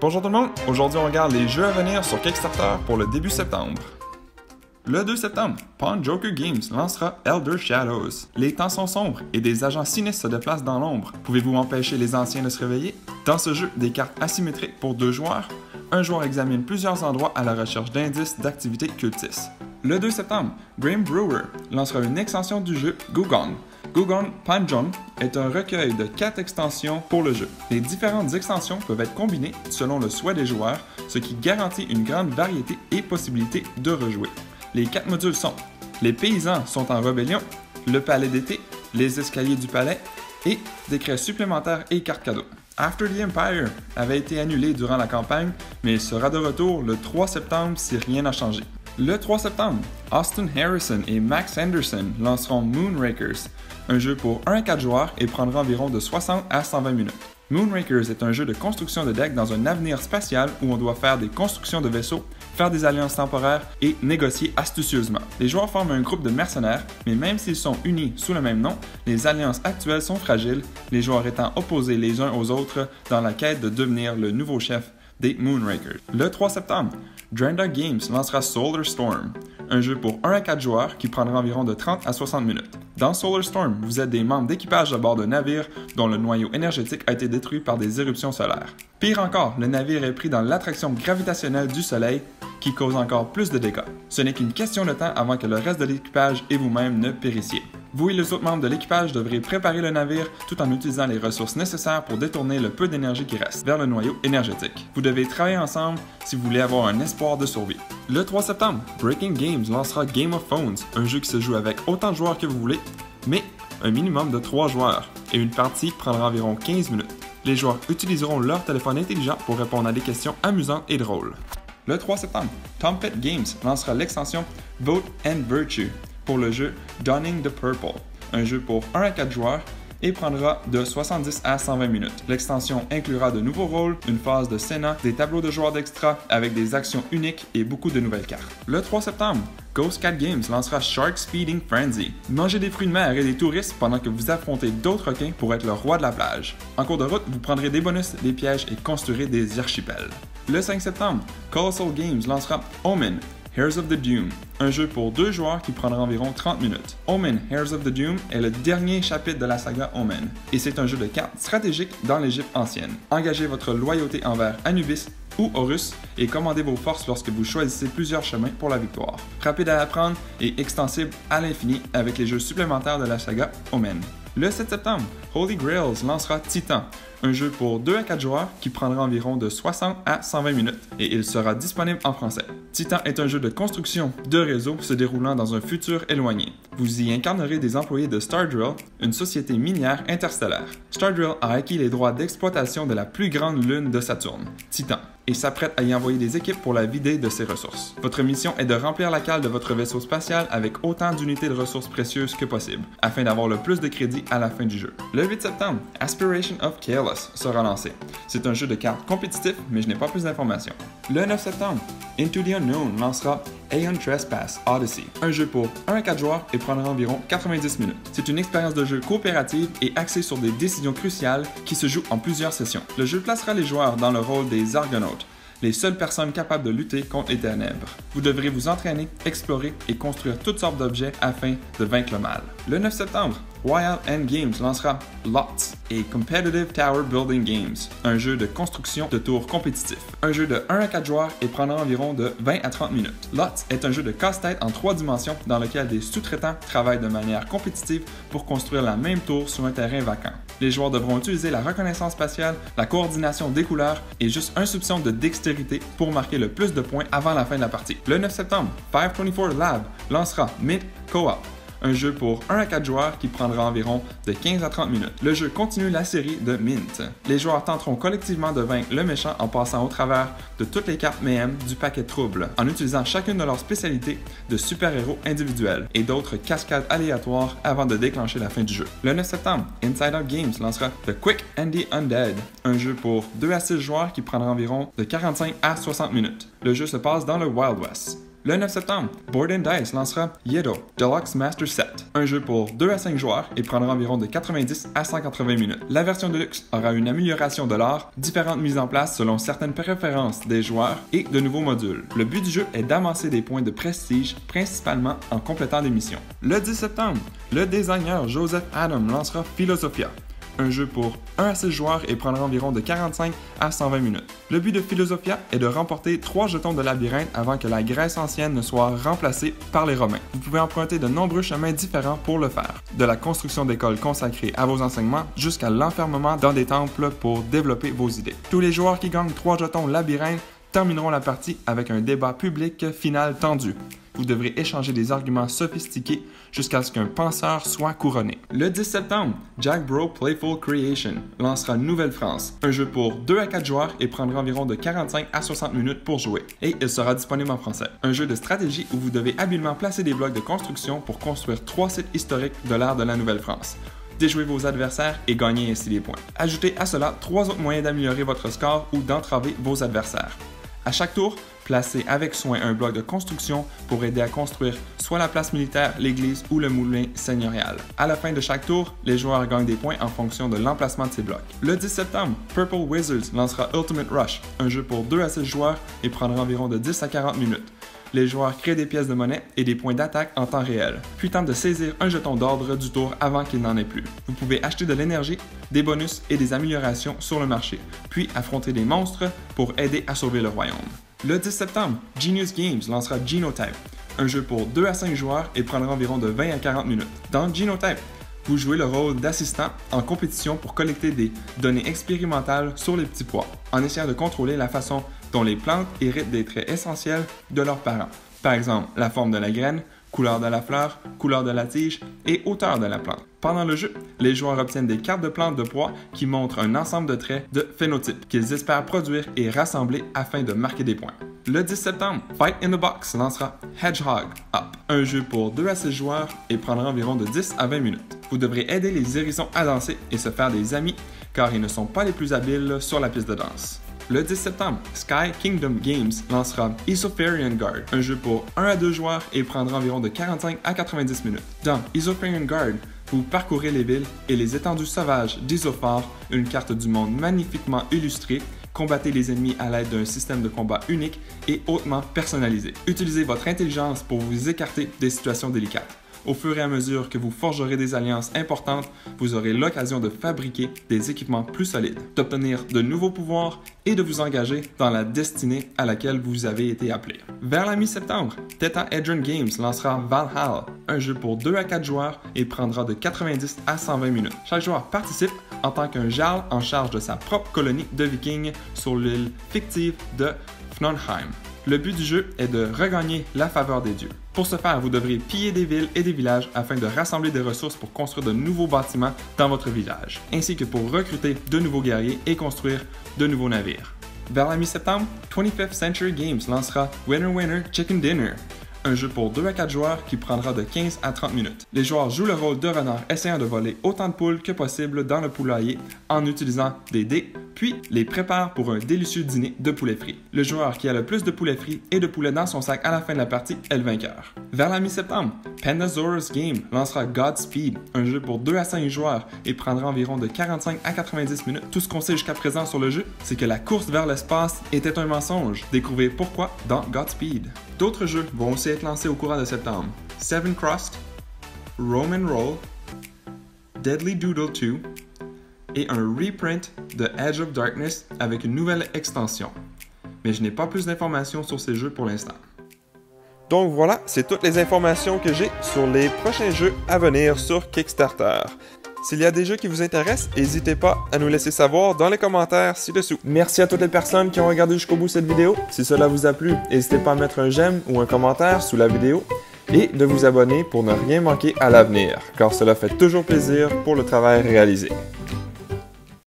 Bonjour tout le monde, aujourd'hui on regarde les jeux à venir sur Kickstarter pour le début septembre. Le 2 septembre, Pawn Joker Games lancera Elder Shadows. Les temps sont sombres et des agents sinistres se déplacent dans l'ombre. Pouvez-vous empêcher les anciens de se réveiller? Dans ce jeu, des cartes asymétriques pour 2 joueurs. Un joueur examine plusieurs endroits à la recherche d'indices d'activités cultistes. Le 2 septembre, Grim Brewer lancera une extension du jeu Gugong. Gugong Panjong est un recueil de 4 extensions pour le jeu. Les différentes extensions peuvent être combinées selon le souhait des joueurs, ce qui garantit une grande variété et possibilité de rejouer. Les 4 modules sont les paysans sont en rébellion, le palais d'été, les escaliers du palais et des craies supplémentaires et cartes cadeaux. After the Empire avait été annulé durant la campagne, mais il sera de retour le 3 septembre si rien n'a changé. Le 3 septembre, Austin Harrison et Max Anderson lanceront Moonrakers, un jeu pour 1 à 4 joueurs et prendra environ de 60 à 120 minutes. Moonrakers est un jeu de construction de decks dans un avenir spatial où on doit faire des constructions de vaisseaux, faire des alliances temporaires et négocier astucieusement. Les joueurs forment un groupe de mercenaires, mais même s'ils sont unis sous le même nom, les alliances actuelles sont fragiles, les joueurs étant opposés les uns aux autres dans la quête de devenir le nouveau chef des Moonrakers. Le 3 septembre, Drenda Games lancera Solar Storm, un jeu pour 1 à 4 joueurs qui prendra environ de 30 à 60 minutes. Dans Solar Storm, vous êtes des membres d'équipage à bord d'un navire dont le noyau énergétique a été détruit par des éruptions solaires. Pire encore, le navire est pris dans l'attraction gravitationnelle du Soleil qui cause encore plus de dégâts. Ce n'est qu'une question de temps avant que le reste de l'équipage et vous-même ne périssiez. Vous et les autres membres de l'équipage devrez préparer le navire tout en utilisant les ressources nécessaires pour détourner le peu d'énergie qui reste vers le noyau énergétique. Vous devez travailler ensemble si vous voulez avoir un espoir de survie. Le 3 septembre, Breaking Games lancera Game of Phones, un jeu qui se joue avec autant de joueurs que vous voulez, mais un minimum de 3 joueurs, et une partie prendra environ 15 minutes. Les joueurs utiliseront leur téléphone intelligent pour répondre à des questions amusantes et drôles. Le 3 septembre, Tompet Games lancera l'extension Vote and Virtue pour le jeu Donning the Purple, un jeu pour 1 à 4 joueurs et prendra de 70 à 120 minutes. L'extension inclura de nouveaux rôles, une phase de Sénat, des tableaux de joueurs d'extra avec des actions uniques et beaucoup de nouvelles cartes. Le 3 septembre, Ghost Cat Games lancera Shark Speeding Frenzy. Mangez des fruits de mer et des touristes pendant que vous affrontez d'autres requins pour être le roi de la plage. En cours de route, vous prendrez des bonus, des pièges et construirez des archipels. Le 5 septembre, Colossal Games lancera Omen, Heirs of the Doom, un jeu pour 2 joueurs qui prendra environ 30 minutes. Omen, Heirs of the Doom est le dernier chapitre de la saga Omen, et c'est un jeu de cartes stratégique dans l'Égypte ancienne. Engagez votre loyauté envers Anubis ou Horus et commandez vos forces lorsque vous choisissez plusieurs chemins pour la victoire. Rapide à apprendre et extensible à l'infini avec les jeux supplémentaires de la saga Omen. Le 7 septembre, Holy Grails lancera Titan, un jeu pour 2 à 4 joueurs qui prendra environ de 60 à 120 minutes et il sera disponible en français. Titan est un jeu de construction de réseau se déroulant dans un futur éloigné. Vous y incarnerez des employés de Stardrill, une société minière interstellaire. Stardrill a acquis les droits d'exploitation de la plus grande lune de Saturne, Titan, et s'apprête à y envoyer des équipes pour la vider de ses ressources. Votre mission est de remplir la cale de votre vaisseau spatial avec autant d'unités de ressources précieuses que possible, afin d'avoir le plus de crédits à la fin du jeu. Le 8 septembre, Aspiration of Chaos sera lancé. C'est un jeu de cartes compétitif, mais je n'ai pas plus d'informations. Le 9 septembre, Into the Unknown lancera Aeon Trespass Odyssey, un jeu pour 1 à 4 joueurs et prendra environ 90 minutes. C'est une expérience de jeu coopérative et axée sur des décisions cruciales qui se jouent en plusieurs sessions. Le jeu placera les joueurs dans le rôle des Argonautes, les seules personnes capables de lutter contre les ténèbres. Vous devrez vous entraîner, explorer et construire toutes sortes d'objets afin de vaincre le mal. Le 9 septembre, Wild End Games lancera Lots et Competitive Tower Building Games, un jeu de construction de tours compétitif. Un jeu de 1 à 4 joueurs et prendra environ de 20 à 30 minutes. Lots est un jeu de casse-tête en 3 dimensions dans lequel des sous-traitants travaillent de manière compétitive pour construire la même tour sur un terrain vacant. Les joueurs devront utiliser la reconnaissance spatiale, la coordination des couleurs et juste un soupçon de dextérité pour marquer le plus de points avant la fin de la partie. Le 9 septembre, 524 Lab lancera Mint Co-op, un jeu pour 1 à 4 joueurs qui prendra environ de 15 à 30 minutes. Le jeu continue la série de Mint. Les joueurs tenteront collectivement de vaincre le méchant en passant au travers de toutes les cartes MEM du paquet Trouble, en utilisant chacune de leurs spécialités de super-héros individuels et d'autres cascades aléatoires avant de déclencher la fin du jeu. Le 9 septembre, Inside Out Games lancera The Quick and the Undead, un jeu pour 2 à 6 joueurs qui prendra environ de 45 à 60 minutes. Le jeu se passe dans le Wild West. Le 9 septembre, Board & Dice lancera Yedo Deluxe Master Set, un jeu pour 2 à 5 joueurs et prendra environ de 90 à 180 minutes. La version de luxe aura une amélioration de l'art, différentes mises en place selon certaines préférences des joueurs et de nouveaux modules. Le but du jeu est d'amasser des points de prestige, principalement en complétant des missions. Le 10 septembre, le designer Joseph Adam lancera Philosophia, un jeu pour 1 à 6 joueurs et prendra environ de 45 à 120 minutes. Le but de Philosophia est de remporter 3 jetons de labyrinthe avant que la Grèce ancienne ne soit remplacée par les Romains. Vous pouvez emprunter de nombreux chemins différents pour le faire, de la construction d'écoles consacrées à vos enseignements jusqu'à l'enfermement dans des temples pour développer vos idées. Tous les joueurs qui gagnent 3 jetons labyrinthe termineront la partie avec un débat public final tendu. Vous devrez échanger des arguments sophistiqués jusqu'à ce qu'un penseur soit couronné. Le 10 septembre, Jack Bro Playful Creation lancera Nouvelle-France, un jeu pour 2 à 4 joueurs et prendra environ de 45 à 60 minutes pour jouer. Et il sera disponible en français. Un jeu de stratégie où vous devez habilement placer des blocs de construction pour construire 3 sites historiques de l'ère de la Nouvelle-France. Déjouer vos adversaires et gagner ainsi des points. Ajoutez à cela 3 autres moyens d'améliorer votre score ou d'entraver vos adversaires. À chaque tour, placez avec soin un bloc de construction pour aider à construire soit la place militaire, l'église ou le moulin seigneurial. À la fin de chaque tour, les joueurs gagnent des points en fonction de l'emplacement de ces blocs. Le 10 septembre, Purple Wizards lancera Ultimate Rush, un jeu pour 2 à 6 joueurs et prendra environ de 10 à 40 minutes. Les joueurs créent des pièces de monnaie et des points d'attaque en temps réel, puis tentent de saisir un jeton d'ordre du tour avant qu'il n'en ait plus. Vous pouvez acheter de l'énergie, des bonus et des améliorations sur le marché, puis affronter des monstres pour aider à sauver le royaume. Le 10 septembre, Genius Games lancera Genotype, un jeu pour 2 à 5 joueurs et prendra environ de 20 à 40 minutes. Dans Genotype, vous jouez le rôle d'assistant en compétition pour collecter des données expérimentales sur les petits pois, en essayant de contrôler la façon dont les plantes héritent des traits essentiels de leurs parents. Par exemple, la forme de la graine, couleur de la fleur, couleur de la tige et hauteur de la plante. Pendant le jeu, les joueurs obtiennent des cartes de plantes de pois qui montrent un ensemble de traits de phénotypes qu'ils espèrent produire et rassembler afin de marquer des points. Le 10 septembre, Fight in the Box lancera Hedgehog Up, un jeu pour 2 à 6 joueurs et prendra environ de 10 à 20 minutes. Vous devrez aider les hérissons à danser et se faire des amis car ils ne sont pas les plus habiles sur la piste de danse. Le 10 septembre, Sky Kingdom Games lancera Isofarian Guard, un jeu pour 1 à 2 joueurs et prendra environ de 45 à 90 minutes. Dans Isofarian Guard, vous parcourez les villes et les étendues sauvages d'Isophar, une carte du monde magnifiquement illustrée, combattez les ennemis à l'aide d'un système de combat unique et hautement personnalisé. Utilisez votre intelligence pour vous écarter des situations délicates. Au fur et à mesure que vous forgerez des alliances importantes, vous aurez l'occasion de fabriquer des équipements plus solides, d'obtenir de nouveaux pouvoirs et de vous engager dans la destinée à laquelle vous avez été appelé. Vers la mi-septembre, Tetrahedron Games lancera Valhalla, un jeu pour 2 à 4 joueurs et prendra de 90 à 120 minutes. Chaque joueur participe en tant qu'un jarl en charge de sa propre colonie de vikings sur l'île fictive de Fnonheim. Le but du jeu est de regagner la faveur des dieux. Pour ce faire, vous devrez piller des villes et des villages afin de rassembler des ressources pour construire de nouveaux bâtiments dans votre village, ainsi que pour recruter de nouveaux guerriers et construire de nouveaux navires. Vers la mi-septembre, 25th Century Games lancera Winner Winner Chicken Dinner, un jeu pour 2 à 4 joueurs qui prendra de 15 à 30 minutes. Les joueurs jouent le rôle de renard essayant de voler autant de poules que possible dans le poulailler en utilisant des dés, puis les prépare pour un délicieux dîner de poulet frit. Le joueur qui a le plus de poulet frit et de poulet dans son sac à la fin de la partie est le vainqueur. Vers la mi-septembre, Pandasaurus Game lancera Godspeed, un jeu pour 2 à 5 joueurs et prendra environ de 45 à 90 minutes. Tout ce qu'on sait jusqu'à présent sur le jeu, c'est que la course vers l'espace était un mensonge. Découvrez pourquoi dans Godspeed. D'autres jeux vont aussi être lancés au courant de septembre. Seven Crust, Roman Roll, Deadly Doodle 2 et un reprint de Edge of Darkness avec une nouvelle extension. Mais je n'ai pas plus d'informations sur ces jeux pour l'instant. Donc voilà, c'est toutes les informations que j'ai sur les prochains jeux à venir sur Kickstarter. S'il y a des jeux qui vous intéressent, n'hésitez pas à nous laisser savoir dans les commentaires ci-dessous. Merci à toutes les personnes qui ont regardé jusqu'au bout cette vidéo. Si cela vous a plu, n'hésitez pas à mettre un j'aime ou un commentaire sous la vidéo et de vous abonner pour ne rien manquer à l'avenir, car cela fait toujours plaisir pour le travail réalisé.